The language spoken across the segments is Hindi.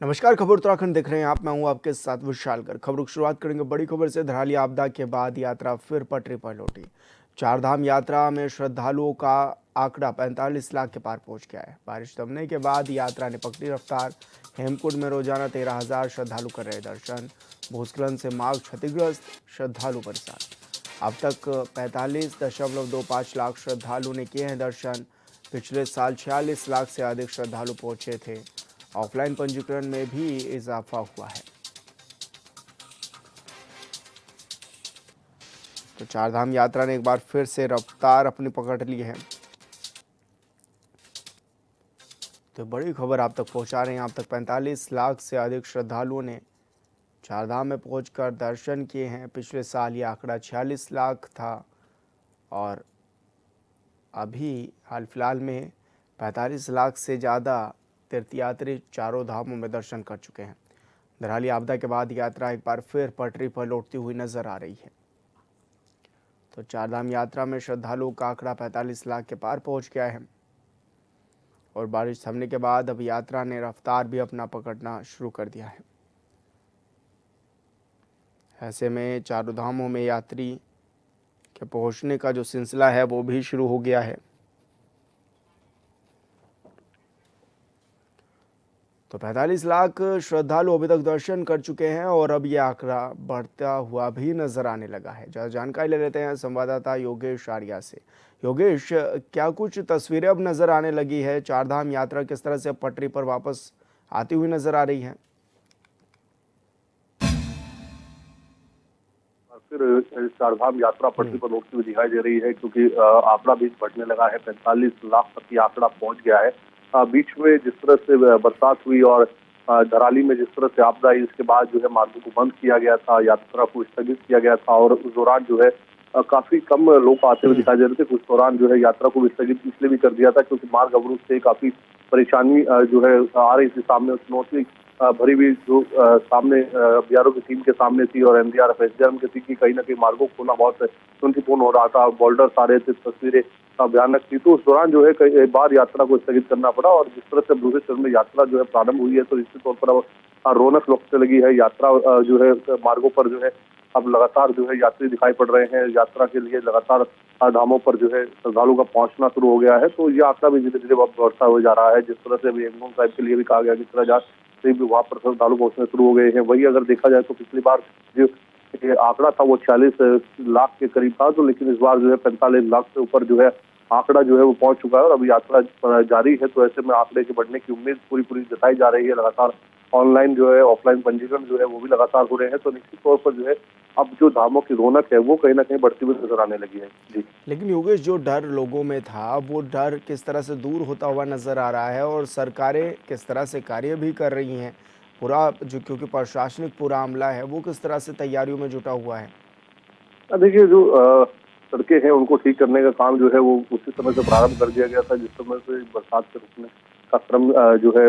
नमस्कार, खबर उत्तराखंड देख रहे हैं आप। मैं हूं आपके साथ विशालकर। खबरों की शुरुआत करेंगे बड़ी खबर से। धराली आपदा के बाद यात्रा फिर पटरी पर लौटी। चारधाम यात्रा में श्रद्धालुओं का आंकड़ा 45 लाख के पार पहुंच गया है। बारिश थमने के बाद यात्रा ने पकड़ी रफ्तार। हेमकुंड में रोजाना 13,000 श्रद्धालु कर रहे दर्शन। भूस्खलन से मार्ग क्षतिग्रस्त, श्रद्धालु परेशान। अब तक 45.25 लाख श्रद्धालु ने किए हैं दर्शन। पिछले साल 46 लाख से अधिक श्रद्धालु पहुंचे थे। ऑफलाइन पंजीकरण में भी इजाफा हुआ है। तो चारधाम यात्रा ने एक बार फिर से रफ्तार अपनी पकड़ ली है। तो बड़ी खबर आप तक पहुंचा रहे हैं। अब तक 45 लाख से अधिक श्रद्धालुओं ने चारधाम में पहुंचकर दर्शन किए हैं। पिछले साल ये आंकड़ा 46 लाख था और अभी हाल फिलहाल में 45 लाख से ज़्यादा तीर्थयात्री चारों धामों में दर्शन कर चुके हैं। धराली आपदा के बाद यात्रा एक बार फिर पटरी पर लौटती हुई नजर आ रही है। तो चारधाम यात्रा में श्रद्धालुओं का आंकड़ा 45 लाख के पार पहुंच गया है और बारिश थमने के बाद अब यात्रा ने रफ्तार भी अपना पकड़ना शुरू कर दिया है। ऐसे में चारों धामों में यात्री के पहुंचने का जो सिलसिला है वो भी शुरू हो गया है। तो 45 लाख श्रद्धालु अभी तक दर्शन कर चुके हैं और अब यह आंकड़ा बढ़ता हुआ भी नजर आने लगा है। ज़्यादा जानकारी ले लेते हैं संवाददाता योगेश आर्या से। योगेश, क्या कुछ तस्वीरें अब नजर आने लगी है? चारधाम यात्रा किस तरह से पटरी पर वापस आती हुई नजर आ रही है? फिर चारधाम यात्रा पटरी पर रोकती हुई दिखाई दे रही है, क्योंकि आंकड़ा भी बढ़ने लगा है। 45 लाख तक की आंकड़ा पहुंच गया है। बीच में जिस तरह से बरसात हुई और धराली में जिस तरह से आपदा आई, इसके बाद जो है मार्गों को बंद किया गया था, यात्रा को स्थगित किया गया था और उस दौरान जो है काफी कम लोग आते हुए दिखाई दे रहे थे। उस दौरान जो है यात्रा को भी स्थगित इसलिए भी कर दिया था क्योंकि मार्ग अवरुद्ध से काफी परेशानी जो है आ रही थी सामने। चुनौती भरी भी जो सामने बीआरओ की टीम के सामने थी और एनडीआरएफ एसडीआरएफ की थी कि कहीं ना कहीं मार्गों को खोलना बहुत चुनौतीपूर्ण हो रहा था। बोल्डर्स आ रहे थे, तस्वीरें भयानक थी। तो उस दौरान जो है कई बार यात्रा को स्थगित करना पड़ा और जिस तरह से दूसरे चरण में यात्रा जो है प्रारंभ हुई है, तो निश्चित तौर पर अब रौनक लौटने लगी है। यात्रा जो है मार्गों पर जो है अब लगातार जो है यात्री दिखाई पड़ रहे हैं। यात्रा के लिए लगातार धामों पर जो है श्रद्धालु का पहुंचना शुरू हो गया है। तो ये आंकड़ा भी धीरे धीरे बढ़ता हो जा रहा है। जिस तरह से अभी हेमकुंड साहिब के लिए भी कहा गया कि 3000 से भी वहां पर श्रद्धालु पहुंचने शुरू हो गए हैं। वही अगर देखा जाए तो पिछली बार जो ये आंकड़ा था वो 46 लाख के करीब था, तो लेकिन इस बार जो है 45 लाख से ऊपर जो है आंकड़ा जो है वो पहुंच चुका है और अभी यात्रा जारी है। तो ऐसे में आंकड़े के बढ़ने की उम्मीद पूरी पूरी जताई जा रही है। लगातार ऑनलाइन जो है ऑफलाइन पंजीकरण जो है वो भी लगातार हो रहे हैं। तो निश्चित तौर पर जो है अब जो धामों की रौनक है वो कहीं ना कहीं बढ़ती हुई नजर आने लगी है। जी, लेकिन योगेश, जो डर लोगों में था वो डर किस तरह से दूर होता हुआ नजर आ रहा है और सरकारें किस तरह से कार्य भी कर रही हैं? पूरा जो, क्योंकि प्रशासनिक पूरा अमला है वो किस तरह से तैयारियों में जुटा हुआ है? देखिए जो सड़कें हैं उनको ठीक करने का काम जो है वो उसी समय से प्रारंभ कर दिया गया था जिस समय से बरसात के रुकने का क्रम जो है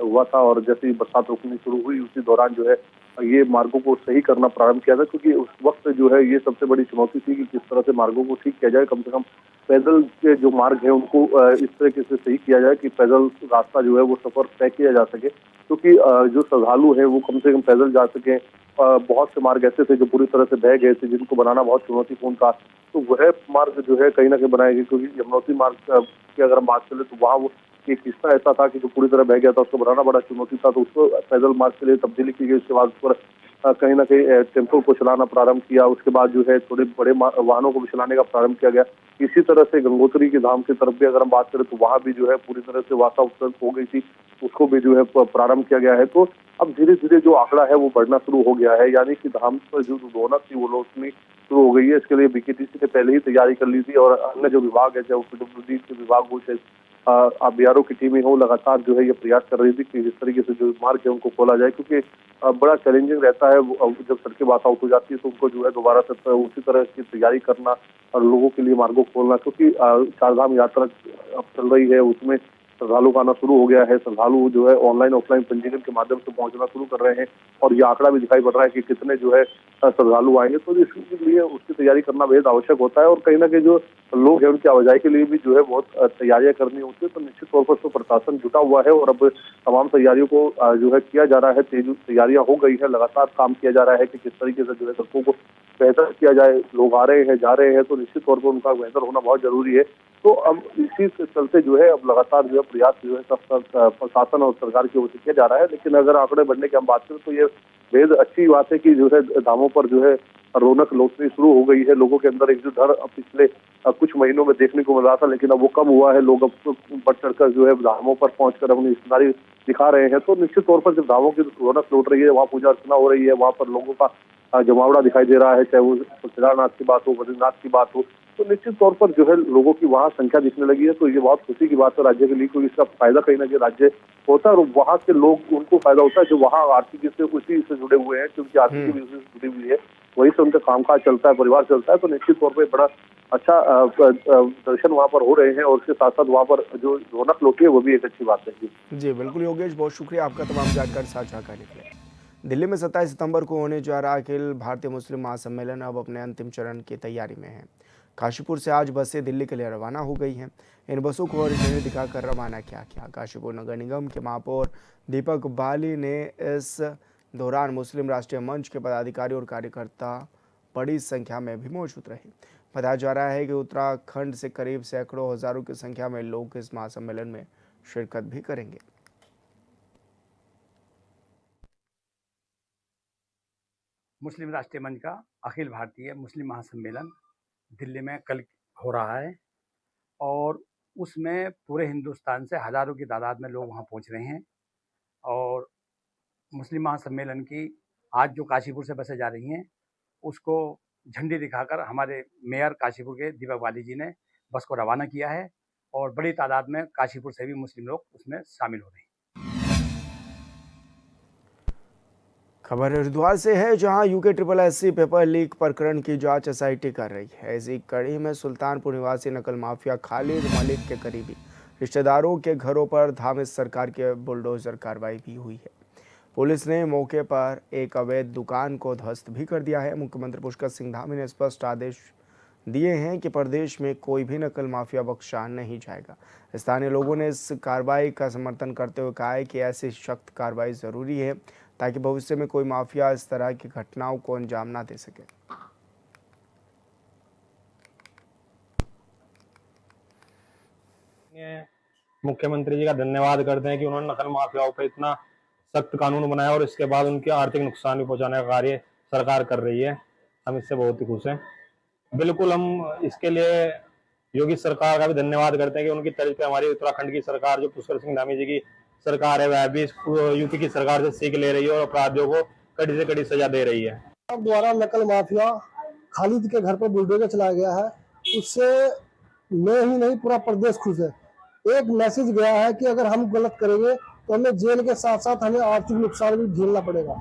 हुआ था। और जैसे ही बरसात रुकनी शुरू हुई उसी दौरान जो है ये मार्गों को सही करना प्रारंभ किया था, क्योंकि उस वक्त जो है ये सबसे बड़ी चुनौती थी कि किस तरह से मार्गों को ठीक किया जाए। कम से कम पैदल के जो मार्ग है उनको इस तरीके से सही किया जाए कि पैदल रास्ता जो है वो सफर तय किया जा सके, क्योंकि जो श्रद्धालु है वो कम से कम पैदल जा सके। बहुत से मार्ग ऐसे थे जो पूरी तरह से बह गए थे, जिनको बनाना बहुत चुनौतीपूर्ण था। तो वह मार्ग जो है कहीं ना कहीं बनाए गए, क्योंकि यमुनोत्री मार्ग की अगर हम बात करें तो वहाँ वो एक हिस्सा ऐसा था कि जो पूरी तरह बह गया था, उसको बनाना बड़ा चुनौती था। तो उसको पैदल मार्ग के लिए तब्दीली की गई। उसके बाद उस पर कहीं ना कहीं टेम्पो को चलाना प्रारंभ किया। उसके बाद जो है थोड़े बड़े वाहनों को भी चलाने का प्रारंभ किया गया। इसी तरह से गंगोत्री के धाम की तरफ भी अगर हम बात करें तो वहाँ भी जो है पूरी तरह से वातावरण हो गई थी, उसको भी जो है प्रारंभ किया गया है। तो अब धीरे धीरे जो आंकड़ा है वो बढ़ना शुरू हो गया है, यानी कि धाम पर जो रौनक थी वो लौटनी शुरू हो गई है। इसके लिए बीकेटीसी ने पहले ही तैयारी कर ली थी और अन्य जो विभाग है, चाहे वो पीडब्ल्यूडी के विभाग हो, चाहे बीआरओ की टीमें हो, लगातार जो है ये प्रयास कर रही थी कि इस तरीके से जो मार्ग है उनको खोला जाए, क्योंकि बड़ा चैलेंजिंग रहता है जब सड़कें बात आउट हो जाती है तो उनको जो है दोबारा से उसी तरह की तैयारी करना और लोगों के लिए मार्गों खोलना। क्योंकि चारधाम यात्रा अब चल रही है, उसमें श्रद्धालु का आना शुरू हो गया है। श्रद्धालु जो है ऑनलाइन ऑफलाइन पंजीकरण के माध्यम से पहुंचना शुरू कर रहे हैं और ये आंकड़ा भी दिखाई पड़ रहा है कि कितने जो है श्रद्धालु आएंगे। तो इसके लिए उसकी तैयारी करना बेहद आवश्यक होता है और कहीं ना कहीं जो लोग हैं उनकी आवाजाही के लिए भी जो है बहुत तैयारियां करनी होती है। तो निश्चित तौर पर तो प्रशासन जुटा हुआ है और अब तमाम तैयारियों को जो है किया जा रहा है। तेज तैयारियां हो गई है, लगातार काम किया जा रहा है कि किस तरीके से जो है सड़कों को बेहतर किया जाए। लोग आ रहे हैं, जा रहे हैं, तो निश्चित तौर पर उनका बेहतर होना बहुत जरूरी है। तो अब इसी के चलते जो है अब लगातार जो है प्रयास जो है सब प्रशासन और सरकार की ओर से किया जा रहा है। लेकिन अगर आंकड़े बढ़ने की हम बात करें तो ये बेहद अच्छी बात है कि जो है दामों पर जो है रौनक लौटनी शुरू हो गई है। लोगों के अंदर एक जो डर पिछले कुछ महीनों में देखने को मिल रहा था, लेकिन अब वो कम हुआ है। लोग अब बढ़ चढ़कर जो है धामों पर पहुंचकर अपनी हिस्सेदारी दिखा रहे हैं। तो निश्चित तौर पर जब धामों की रौनक लौट रही है, वहाँ पूजा अर्चना हो रही है, वहाँ पर लोगों का जमावड़ा दिखाई दे रहा है, चाहे वो केदारनाथ की बात हो, बद्रीनाथ की बात हो, तो निश्चित तौर पर जो है लोगों की वहाँ संख्या दिखने लगी है। तो ये बहुत खुशी की बात है राज्य के लिए, क्योंकि इसका फायदा कहीं ना कहीं राज्य होता है और वहाँ के लोग उनको फायदा होता है जो वहाँ आर्थिक से उसी से जुड़े हुए हैं, क्योंकि आर्थिक भी उसी से जुड़ी हुई है, वही से उनका कामकाज चलता है, परिवार चलता है। तो निश्चित तौर पर बड़ा अच्छा दर्शन वहाँ पर हो रहे हैं और उसके साथ साथ वहाँ पर जो रौनक लौटी है वो भी एक अच्छी बात है। जी बिल्कुल योगेश, बहुत शुक्रिया आपका तमाम जानकारी साझा करने के लिए। दिल्ली में 27 सितंबर को होने जा रहा अखिल भारतीय मुस्लिम महासम्मेलन अब अपने अंतिम चरण की तैयारी में है। काशीपुर से आज बसें दिल्ली के लिए रवाना हो गई हैं। इन बसों को हरी झंडी दिखाकर रवाना किया। काशीपुर नगर निगम के महापौर दीपक बाली ने इस दौरान मुस्लिम राष्ट्रीय मंच के पदाधिकारी और कार्यकर्ता बड़ी संख्या में भी मौजूद रहे। बताया जा रहा है कि उत्तराखंड से करीब सैकड़ों हजारों की संख्या में लोग इस महासम्मेलन में शिरकत भी करेंगे। मुस्लिम राष्ट्रीय मंच का अखिल भारतीय मुस्लिम महासम्मेलन दिल्ली में कल हो रहा है और उसमें पूरे हिंदुस्तान से हज़ारों की तादाद में लोग वहां पहुंच रहे हैं। और मुस्लिम महासम्मेलन की आज जो काशीपुर से बसें जा रही हैं उसको झंडी दिखाकर हमारे मेयर काशीपुर के दीपक बाली जी ने बस को रवाना किया है और बड़ी तादाद में काशीपुर से भी मुस्लिम लोग उसमें शामिल हो रहे हैं। खबर हरिद्वार से है, जहां यूके SSSC पेपर लीक प्रकरण की जांच SIT कर रही है। इसी कड़ी में सुल्तानपुर निवासी नकल माफिया खालिद मलिक के करीबी रिश्तेदारों के घरों पर धामित सरकार के बुलडोजर कार्रवाई भी हुई है। पुलिस ने मौके पर एक अवैध दुकान को ध्वस्त भी कर दिया है। मुख्यमंत्री पुष्कर सिंह धामी ने स्पष्ट आदेश दिए हैं कि प्रदेश में कोई भी नकल माफिया बख्शा नहीं जाएगा। स्थानीय लोगों ने इस कार्रवाई का समर्थन करते हुए कहा है कि ऐसी सख्त कार्रवाई जरूरी है ताकि भविष्य में कोई माफिया इस तरह की घटनाओं को अंजाम ना दे सके। मुख्यमंत्री जी का धन्यवाद करते हैं कि उन्होंने नकल माफियाओं पे इतना सख्त कानून बनाया और इसके बाद उनके आर्थिक नुकसान भी पहुंचाने का कार्य सरकार कर रही है। हम इससे बहुत ही खुश हैं। बिल्कुल हम इसके लिए योगी सरकार का भी धन्यवाद करते हैं कि उनकी तर्ज पे हमारी उत्तराखंड की सरकार, जो पुष्कर सिंह धामी जी की सरकार है, वह भी यूपी की सरकार से सीख ले रही है और अपराधियों को कड़ी से कड़ी सजा दे रही है। द्वारा नकल माफिया खालिद के घर पर बुलडोजर चलाया गया है, उससे मैं ही नहीं पूरा प्रदेश खुश है। एक मैसेज गया है कि अगर हम गलत करेंगे तो हमें जेल के साथ साथ हमें आर्थिक नुकसान भी झेलना पड़ेगा।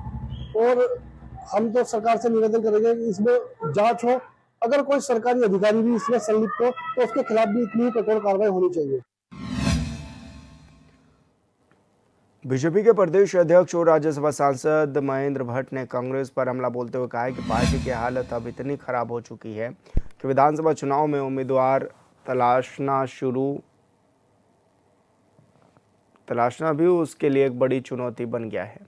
और हम तो सरकार से निवेदन करेंगे कि इसमें जांच हो, अगर कोई सरकारी अधिकारी भी इसमें संलिप्त हो तो उसके खिलाफ भी इतनी कठोर कार्रवाई होनी चाहिए। बीजेपी के प्रदेश अध्यक्ष और राज्यसभा सांसद महेंद्र भट्ट ने कांग्रेस पर हमला बोलते हुए कहा है कि पार्टी की हालत अब इतनी खराब हो चुकी है कि विधानसभा चुनाव में उम्मीदवार तलाशना भी उसके लिए एक बड़ी चुनौती बन गया है।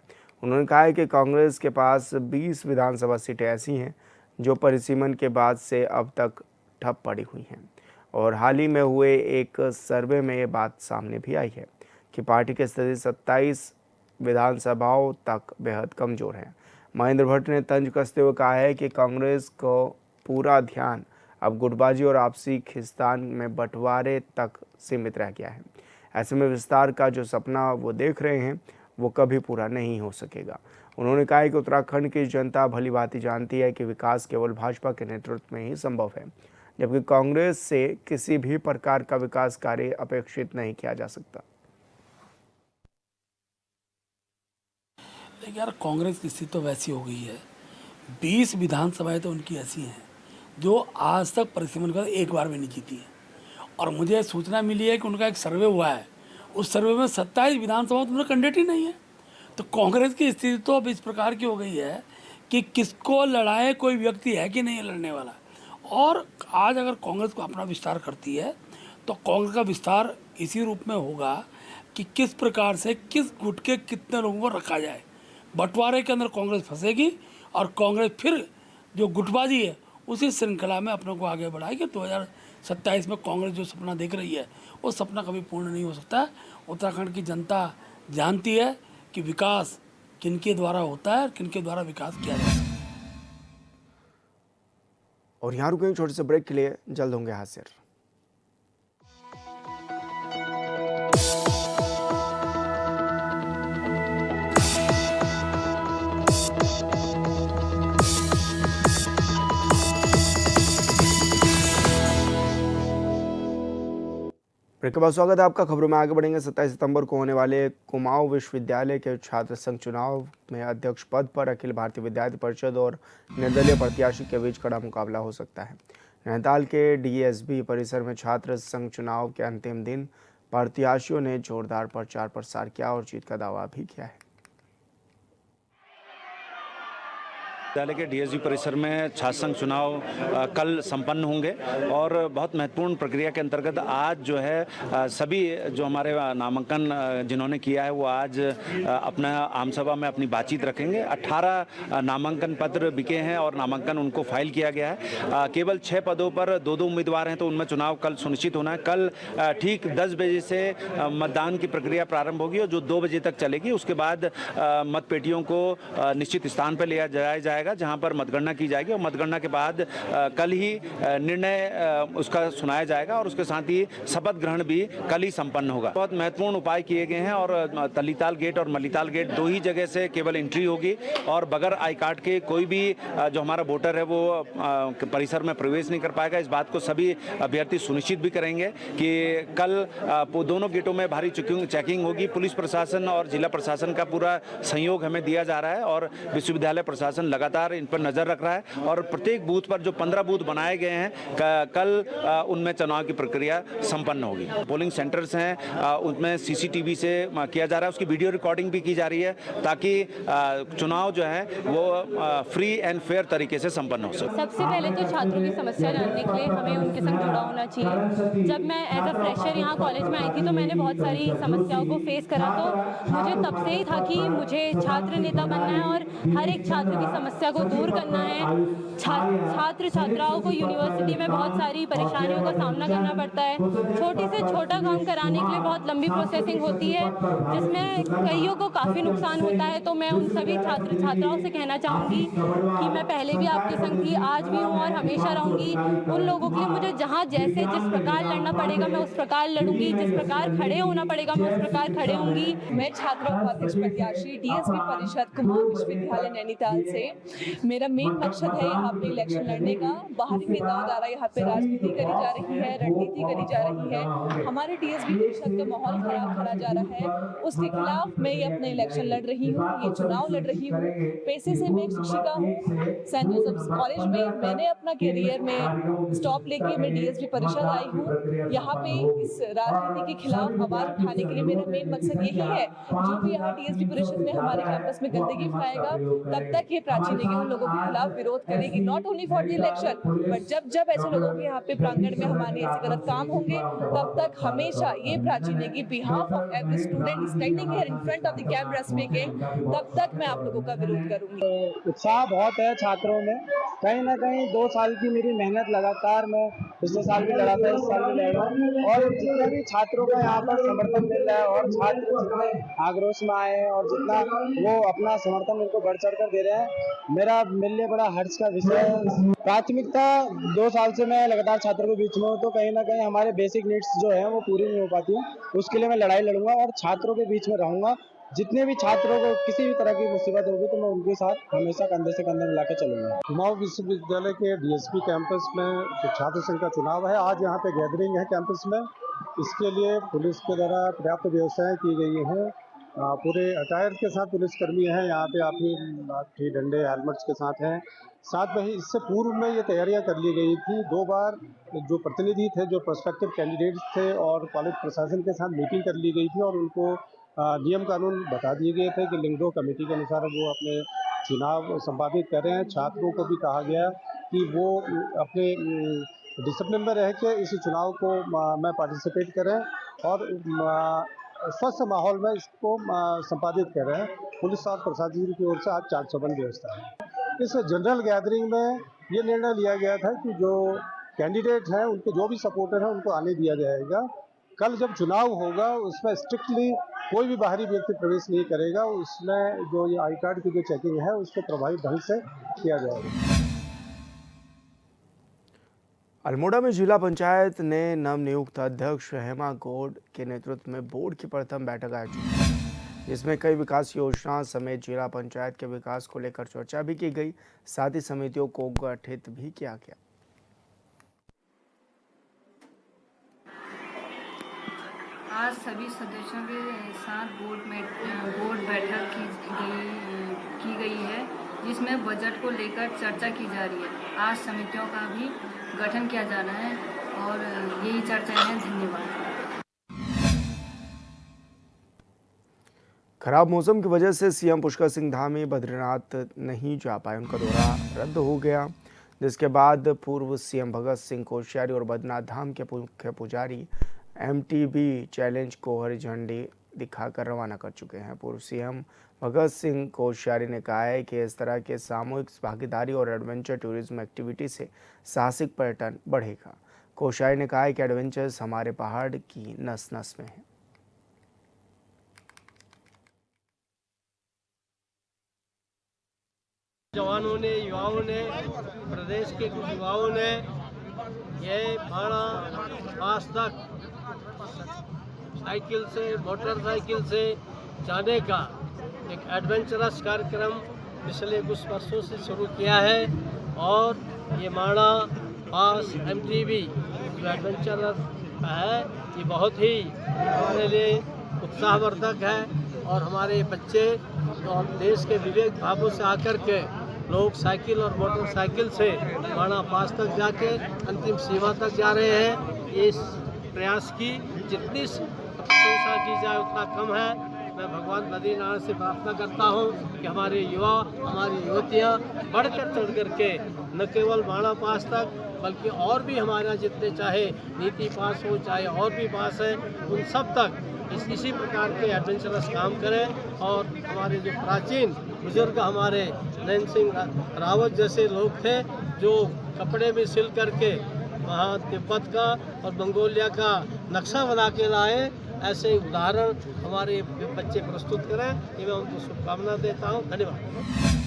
उन्होंने कहा है कि कांग्रेस के पास 20 विधानसभा सीटें ऐसी हैं जो परिसीमन के बाद से अब तक ठप पड़ी हुई हैं और हाल ही में हुए एक सर्वे में ये बात सामने भी आई है कि पार्टी की स्थिति 27 विधानसभाओं तक बेहद कमज़ोर है। महेंद्र भट्ट ने तंज कसते हुए कहा है कि कांग्रेस को पूरा ध्यान अब गुटबाजी और आपसी खिंचातान में बंटवारे तक सीमित रह गया है। ऐसे में विस्तार का जो सपना वो देख रहे हैं वो कभी पूरा नहीं हो सकेगा। उन्होंने कहा कि उत्तराखंड की जनता भली भांति जानती है कि विकास केवल भाजपा के नेतृत्व में ही संभव है, जबकि कांग्रेस से किसी भी प्रकार का विकास कार्य अपेक्षित नहीं किया जा सकता। देखिए यार, कांग्रेस की स्थिति तो वैसी हो गई है, 20 विधानसभाएं तो उनकी ऐसी हैं जो आज तक परिसीमन का एक बार भी नहीं जीती है। और मुझे सूचना मिली है कि उनका एक सर्वे हुआ है, उस सर्वे में 27 विधानसभा तो कैंडिडेट ही नहीं है। तो कांग्रेस की स्थिति तो अब इस प्रकार की हो गई है कि किसको लड़ाए, कोई व्यक्ति है कि नहीं है लड़ने वाला। और आज अगर कांग्रेस को अपना विस्तार करती है तो कांग्रेस का विस्तार इसी रूप में होगा कि किस प्रकार से किस गुट के कितने लोगों को रखा जाए। बंटवारे के अंदर कांग्रेस फंसेगी और कांग्रेस फिर जो गुटबाजी है उसी श्रृंखला में अपने को आगे बढ़ाएगी। 2027 में कांग्रेस जो सपना देख रही है वो सपना कभी पूर्ण नहीं हो सकता। उत्तराखंड की जनता जानती है कि विकास किनके द्वारा होता है और किनके द्वारा विकास किया जाता है। और यहाँ रुकेंगे छोटे से ब्रेक के लिए, जल्द होंगे हाजिर। ब्रेक के बाद स्वागत है आपका। खबरों में आगे बढ़ेंगे। 27 सितंबर को होने वाले कुमाऊं विश्वविद्यालय के छात्र संघ चुनाव में अध्यक्ष पद पर अखिल भारतीय विद्यार्थी परिषद और निर्दलीय प्रत्याशी के बीच कड़ा मुकाबला हो सकता है। नैनीताल के डीएसबी परिसर में छात्र संघ चुनाव के अंतिम दिन प्रत्याशियों ने जोरदार प्रचार प्रसार किया और जीत का दावा भी किया है। विद्यालय के डीएसबी परिसर में छात्र संघ चुनाव कल संपन्न होंगे और बहुत महत्वपूर्ण प्रक्रिया के अंतर्गत आज जो है सभी जो हमारे नामांकन जिन्होंने किया है वो आज अपना आम सभा में अपनी बातचीत रखेंगे। 18 नामांकन पत्र बिके हैं और नामांकन उनको फाइल किया गया है। केवल 6 पदों पर 2-2 उम्मीदवार हैं, तो उनमें चुनाव कल सुनिश्चित होना है। कल ठीक 10 बजे से मतदान की प्रक्रिया प्रारंभ होगी और जो 2 बजे तक चलेगी। उसके बाद मतपेटियों को निश्चित स्थान पर ले जाया जाएगा जहां पर मतगणना की जाएगी और मतगणना के बाद कल ही निर्णय उसका सुनाया जाएगा और उसके साथ ही शपथ ग्रहण भी कल ही संपन्न होगा। बहुत महत्वपूर्ण उपाय किए गए हैं और तलीताल गेट और मलीताल गेट 2 ही जगह से केवल एंट्री होगी और बगैर आई कार्ड के कोई भी जो हमारा वोटर है वो परिसर में प्रवेश नहीं कर पाएगा। इस बात को सभी अभ्यर्थी सुनिश्चित भी करेंगे कि कल दोनों गेटों में भारी चेकिंग होगी। पुलिस प्रशासन और जिला प्रशासन का पूरा सहयोग हमें दिया जा रहा है और विश्वविद्यालय प्रशासन लगातार इन पर नजर रख रहा है और प्रत्येक बूथ पर जो 15 बूथ बनाए गए हैं कल उनमें चुनाव की प्रक्रिया संपन्न होगी। पोलिंग सेंटर्स हैं उनमें सीसीटीवी से किया जा रहा है, उसकी वीडियो रिकॉर्डिंग भी की जा रही है ताकि चुनाव जो है वो फ्री एंड फेयर तरीके से संपन्न हो सके। सबसे पहले तो छात्रों की समस्या जानने के लिए हमें उनके संग जुड़ा होना चाहिए। जब मैं एज अ फ्रेशर यहाँ कॉलेज में आई थी तो मैंने बहुत सारी समस्याओं को फेस करा, तो मुझे तब से ही था कि मुझे छात्र नेता बनना है और हर एक छात्र की समस्या को दूर करना है। छात्र छात्राओं को यूनिवर्सिटी में बहुत सारी परेशानियों का सामना करना पड़ता है। छोटे से छोटा काम कराने के लिए बहुत लंबी प्रोसेसिंग होती है जिसमें कईयों को काफ़ी नुकसान होता है। तो मैं उन सभी छात्र छात्राओं से कहना चाहूँगी कि मैं पहले भी आपके संग थी, आज भी हूँ और हमेशा रहूँगी। उन लोगों के लिए मुझे जहाँ जैसे जिस प्रकार लड़ना पड़ेगा मैं उस प्रकार लड़ूंगी, जिस प्रकार खड़े होना पड़ेगा मैं उस प्रकार खड़े होंगी। मैं छात्र उपाध्यक्ष प्रत्याशी डीएसबी परिषद कुमाऊं विश्वविद्यालय नैनीताल से। मेरा मेन मकसद है यहाँ पे इलेक्शन लड़ने का। बाहरी नेताओं द्वारा यहाँ पे राजनीति करी जा रही है, रणनीति करी जा रही है, हमारे डीएसबी परिषद का माहौल खराब करा जा रहा है। उसके खिलाफ मैं ये अपना इलेक्शन लड़ रही हूँ, ये चुनाव लड़ रही हूँ। पेशे से मैं एक शिक्षिका हूँ। सेंट जोसेफ कॉलेज में मैंने अपना करियर में स्टॉप लेके मैं डीएसबी परिषद आई हूँ। यहाँ पे इस राजनीति के खिलाफ आवाज उठाने के लिए मेरा मेन मकसद यही है। जो भी यहाँ डीएसबी परिषद में हमारे कैंपस में गंदगी फैलाएगा तब तक ये प्राची नेगी उन लोगों के खिलाफ विरोध करेगी। Not only for the election but जब जब ऐसे लोगों के यहाँ पे प्रांगण में हमारे ऐसे गलत काम होंगे तब तक हमेशा ये Prachi Negi behalf of every student standing here in front of the camera speaking, तब तक मैं आप लोगों का विरोध करूंगी। उत्साह बहुत है छात्रों में। कहीं ना कहीं 2 साल की मेरी मेहनत लगातार मैं पिछले साल भी लड़ा था, इस साल भी लड़ रहा हूँ और जितने भी छात्रों का यहाँ पर समर्थन मिल रहा है और छात्र जितने आक्रोश में आए हैं और जितना वो अपना समर्थन मेरे को बढ़ चढ़ कर दे रहे हैं, मेरा मेरे लिए बड़ा हर्ष का विषय है। प्राथमिकता 2 साल से मैं लगातार छात्रों के बीच में हूँ, तो कहीं ना कहीं हमारे बेसिक नीड्स जो है वो पूरी नहीं हो पाती है। उसके लिए मैं लड़ाई लड़ूंगा और छात्रों के बीच में रहूंगा। जितने भी छात्रों को किसी भी तरह की मुसीबत होगी तो मैं उनके साथ हमेशा कंधे से कंधे मिला के चलूंगा। कुमाऊं विश्वविद्यालय के डीएसपी कैंपस में छात्र संघ का चुनाव है। आज यहाँ पे गैदरिंग है कैंपस में। इसके लिए पुलिस के द्वारा पर्याप्त व्यवस्थाएं की गई हैं पूरे अटायर के साथ पुलिसकर्मी हैं यहाँ पे, आपकी डंडे हेलमेट्स के साथ हैं। साथ में ही इससे पूर्व में ये तैयारियां कर ली गई थी। 2 बार जो प्रतिनिधि थे, जो प्रोस्पेक्टिव कैंडिडेट्स थे, और कॉलेज प्रशासन के साथ मीटिंग कर ली गई थी और उनको नियम कानून बता दिए गए थे कि लिंगडो कमेटी के अनुसार वो अपने चुनाव संपादित कर रहे हैं। छात्रों को भी कहा गया कि वो अपने डिसिप्लिन में रह के इस चुनाव को में पार्टिसिपेट करें और स्वस्थ माहौल में इसको संपादित कर रहे हैं। पुलिस और प्रशासन की ओर से आज चाक चौबंद व्यवस्था है। इस जनरल गैदरिंग में ये निर्णय लिया गया था कि जो कैंडिडेट हैं, उनके जो भी सपोर्टर हैं, उनको आने दिया जाएगा। कल जब चुनाव होगा उसमें स्ट्रिक्टली कोई भी बाहरी व्यक्ति प्रवेश नहीं करेगा। उसमें जो ये आई कार्ड की जो चेकिंग है उसको प्रभावी ढंग से किया जाएगा। अल्मोड़ा में जिला पंचायत ने नवनियुक्त अध्यक्ष हेमा गौड़ के नेतृत्व में बोर्ड की प्रथम बैठक आयोजित की, जिसमें कई विकास योजनाओं समेत जिला पंचायत के विकास को लेकर चर्चा भी की गई। साथ ही समितियों को गठित भी किया गया। आज सभी सदस्यों के साथ बोर्ड बैठक की गई है, जिसमें बजट को लेकर चर्चा की जा रही है। आज समितियों का भी गठन किया जाना है और यही चर्चा है। धन्यवाद। खराब मौसम की वजह से सीएम पुष्कर सिंह धामी बद्रीनाथ नहीं जा पाए। उनका दौरा रद्द हो गया, जिसके बाद पूर्व सीएम भगत सिंह कोश्यारी और बद्रीनाथ धाम के मुख्य पुजारी एमटीबी चैलेंज को हरी झंडी दिखाकर रवाना कर चुके हैं। पूर्व सीएम भगत सिंह कोश्यारी ने कहा है कि इस तरह के सामूहिक भागीदारी और एडवेंचर टूरिज्म एक्टिविटी से साहसिक पर्यटन बढ़ेगा। कोश्यारी ने कहा है कि एडवेंचर्स हमारे पहाड़ की नस नस में है। जवानों ने, युवाओं ने, प्रदेश के कुछ युवाओं ने ये भाड़ा पास तक साइकिल से, मोटरसाइकिल से जाने का एक एडवेंचरस कार्यक्रम पिछले कुछ वर्षों से शुरू किया है और ये माणा पास एमटीबी जो एडवेंचरस है, ये बहुत ही हमारे लिए उत्साहवर्धक है। और हमारे बच्चे और देश के विवेक भावों से आकर के लोग साइकिल और मोटरसाइकिल से माणा पास तक जाके अंतिम सीमा तक जा रहे हैं। इस प्रयास की जितनी प्रशंसा की जाए उतना कम है। मैं भगवान बद्रीनाथ से प्रार्थना करता हूँ कि हमारे युवा, हमारी युवतियाँ बढ़कर चढ़ करके न केवल माणा पास तक बल्कि और भी हमारे जितने चाहे नीति पास हो, चाहे और भी पास है, उन सब तक इसी प्रकार के एडवेंचरस काम करें। और हमारे जो प्राचीन बुजुर्ग हमारे नरेंद्र सिंह रावत जैसे लोग थे, जो कपड़े में सिल करके वहाँ तिब्बत का और मंगोलिया का नक्शा बना के लाए, ऐसे उदाहरण हमारे बच्चे प्रस्तुत करें। ये मैं उनको शुभकामना देता हूँ। धन्यवाद।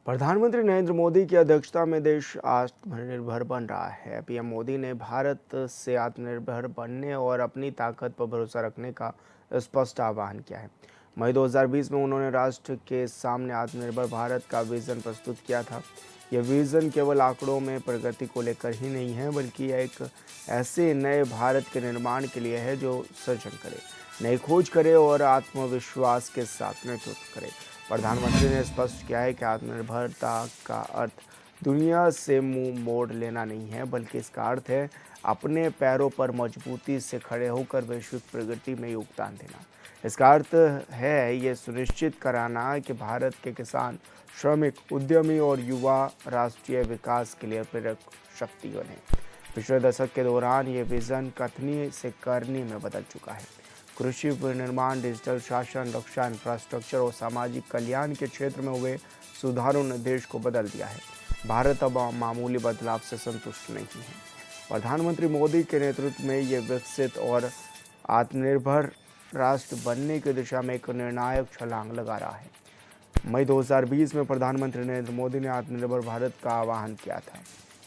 प्रधानमंत्री नरेंद्र मोदी की अध्यक्षता में देश आत्मनिर्भर बन रहा है। पीएम मोदी ने भारत से आत्मनिर्भर बनने और अपनी ताकत पर भरोसा रखने का स्पष्ट आह्वान किया है। मई 2020 में उन्होंने राष्ट्र के सामने आत्मनिर्भर भारत का विजन प्रस्तुत किया था। यह विजन केवल आंकड़ों में प्रगति को लेकर ही नहीं है, बल्कि यह एक ऐसे नए भारत के निर्माण के लिए है जो सृजन करे, नई खोज करे और आत्मविश्वास के साथ नेतृत्व करे। प्रधानमंत्री ने स्पष्ट किया है कि आत्मनिर्भरता का अर्थ दुनिया से मुंह मोड़ लेना नहीं है, बल्कि इसका अर्थ है अपने पैरों पर मजबूती से खड़े होकर वैश्विक प्रगति में योगदान देना। इसका अर्थ है ये सुनिश्चित कराना कि भारत के किसान, श्रमिक, उद्यमी और युवा राष्ट्रीय विकास के लिए प्रेरक शक्ति बने। पिछले दशक के दौरान ये विजन कथनी से करनी में बदल चुका है। कृषि विनिर्माण, डिजिटल शासन, रक्षा, इंफ्रास्ट्रक्चर और सामाजिक कल्याण के क्षेत्र में हुए सुधारों ने देश को बदल दिया है। भारत अब मामूली बदलाव से संतुष्ट नहीं है। प्रधानमंत्री मोदी के नेतृत्व में ये विकसित और आत्मनिर्भर राष्ट्र बनने की दिशा में एक निर्णायक छलांग लगा रहा है। मई 2020 में प्रधानमंत्री नरेंद्र मोदी ने आत्मनिर्भर भारत का आह्वान किया था।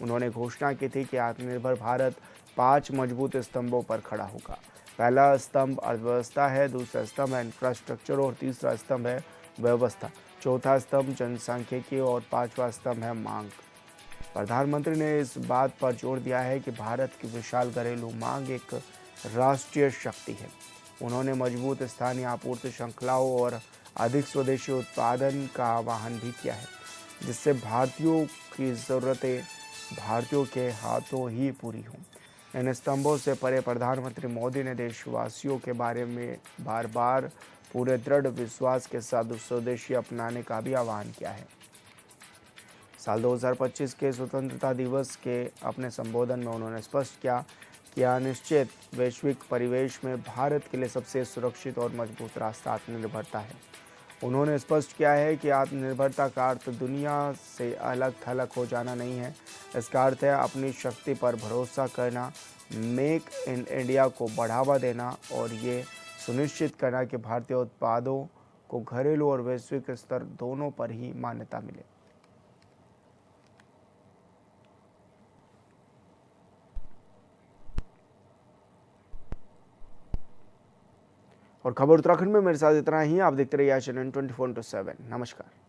उन्होंने घोषणा की थी कि आत्मनिर्भर भारत 5 मजबूत स्तंभों पर खड़ा होगा। पहला स्तंभ अर्थव्यवस्था है, दूसरा स्तंभ है इंफ्रास्ट्रक्चर और तीसरा स्तंभ है व्यवस्था, चौथा स्तंभ जनसांख्यिकी और 5वां स्तंभ है मांग। प्रधानमंत्री ने इस बात पर जोर दिया है कि भारत की विशाल घरेलू मांग एक राष्ट्रीय शक्ति है। उन्होंने मजबूत स्थानीय आपूर्ति श्रृंखलाओं और अधिक स्वदेशी उत्पादन का आह्वान भी किया है, जिससे भारतीयों की ज़रूरतें भारतीयों के हाथों ही पूरी हों। इन स्तंभों से परे प्रधानमंत्री मोदी ने देशवासियों के बारे में बार बार पूरे दृढ़ विश्वास के साथ स्वदेशी अपनाने का भी आह्वान किया है। साल 2025 के स्वतंत्रता दिवस के अपने संबोधन में उन्होंने स्पष्ट किया कि अनिश्चित वैश्विक परिवेश में भारत के लिए सबसे सुरक्षित और मजबूत रास्ता आत्मनिर्भरता है। उन्होंने स्पष्ट किया है कि आत्मनिर्भरता का अर्थ दुनिया से अलग थलग हो जाना नहीं है। इसका अर्थ है अपनी शक्ति पर भरोसा करना, मेक इन इंडिया को बढ़ावा देना और ये सुनिश्चित करना कि भारतीय उत्पादों को घरेलू और वैश्विक स्तर दोनों पर ही मान्यता मिले। और खबर उत्तराखंड में मेरे साथ इतना ही। आप देखते रहिए Asia 24/7। नमस्कार।